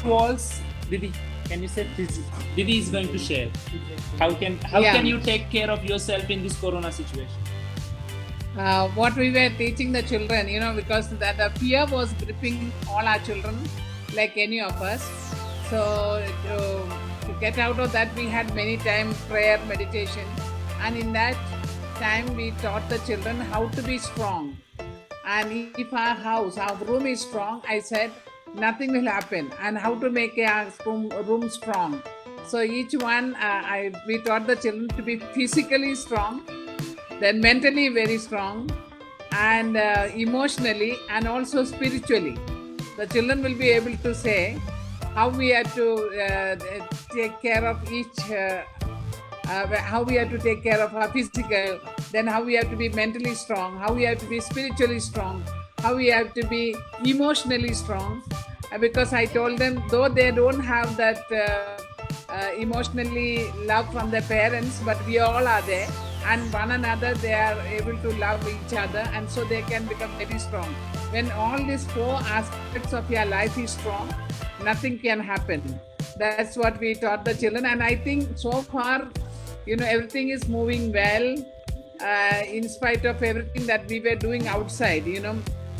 walls, Didi, can you say this? Didi is going to share. How Yeah. can you take care of yourself in this corona situation? What we were teaching the children, because the fear was gripping all our children, like any of us. So to get out of that, we had many time prayer, meditation, and in that time we taught the children how to be strong. And if our house, our room is strong, I said nothing will happen, and how to make a room strong. So each one, we taught the children to be physically strong, then mentally very strong, and emotionally and also spiritually. The children will be able to say how we have to take care of each how we have to take care of our physical, then how we have to be mentally strong, how we have to be spiritually strong, how we have to be emotionally strong. Because I told them, though they don't have that emotionally love from their parents, but we all are there, and one another they are able to love each other, and so they can become very strong. When all these four aspects of your life is strong, nothing can happen. That's what we taught the children, and I think so far, everything is moving well. In spite of everything that we were doing outside,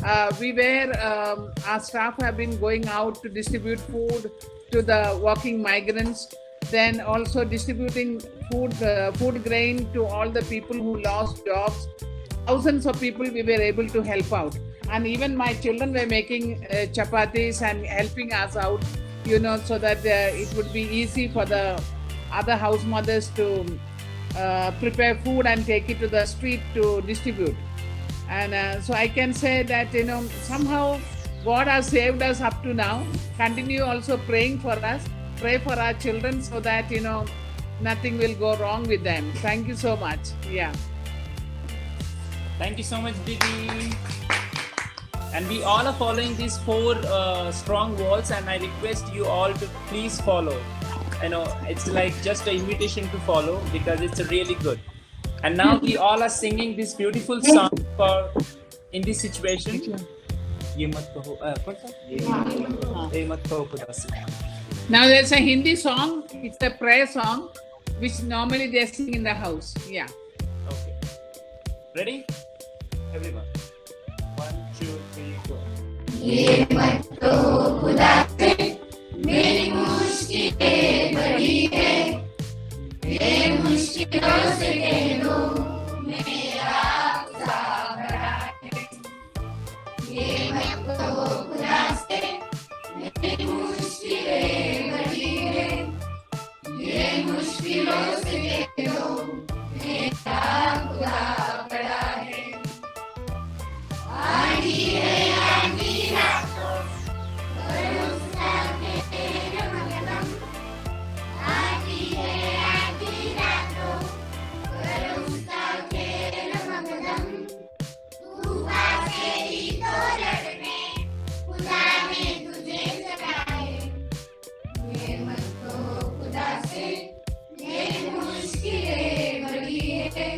our staff have been going out to distribute food to the working migrants, then also distributing food grain to all the people who lost jobs. Thousands of people we were able to help out, and even my children were making chapatis and helping us out, so that it would be easy for the other house mothers to prepare food and take it to the street to distribute. And so I can say that somehow God has saved us up to now. Continue also praying for us, pray for our children, so that nothing will go wrong with them. Thank you so much. Yeah. Thank you so much, Didi. And we all are following these four strong walls, and I request you all to please follow. It's like just an invitation to follow, because it's really good. And now we all are singing this beautiful song for in this situation. Now there's a Hindi song. It's a prayer song, which normally they sing in the house. Yeah. Okay. Ready? Everyone. 1, 2, 3, go. ये मत तो खुदा से मेरी मुश्किलें बड़ी है, ये मुश्किलों से कह दो मेरा खुदा बड़ा है। ये मत तो खुदा से मेरी मुश्किलें बड़ी है, ये मुश्किलों से कह दो मेरा खुदा बड़ा है। आंधी है आंधी रातों भरोसा तेरे मगनम, आंधी है आंधी रातों भरोसा तेरे मगनम, तूफान से ही तो लड़ने खुदा ने तुझे सताए। ये मत तो खुदा से ये मुश्किलें बड़ी है,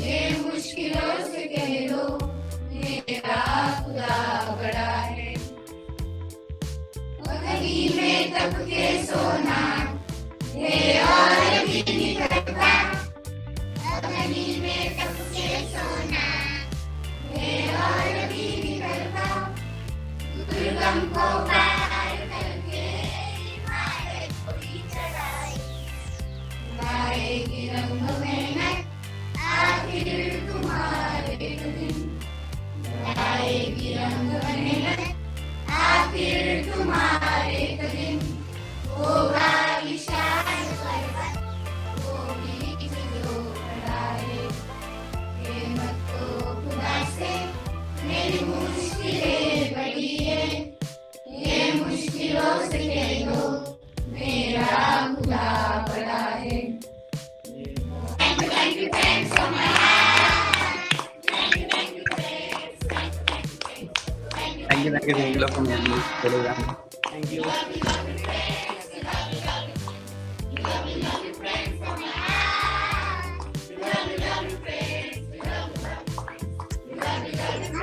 ये मुश्किलों से कह दो मेरा खुदा बड़ा है। गली में तप के सोना ये और भी निकलता, गली में तप के सोना ये और भी निकलता, दुर्गम को पार करके इमारत कोई चढ़ाई, लाएगी रंग मेहनत आखिर तुम्हारे दिन, आएगी रंग मेहनत आखिर तुम्हारे दिन, होगा विशाल पर्वत वो भी जो खड़ा है। ये मत तो खुदा से मेरी मुश्किलें बड़ी है, ये मुश्किलों से कह दो मेरा खुदा बड़ा है। Thank you, thanks so much. Thank you from Telegram. Thank you. We love you, friends. We love you.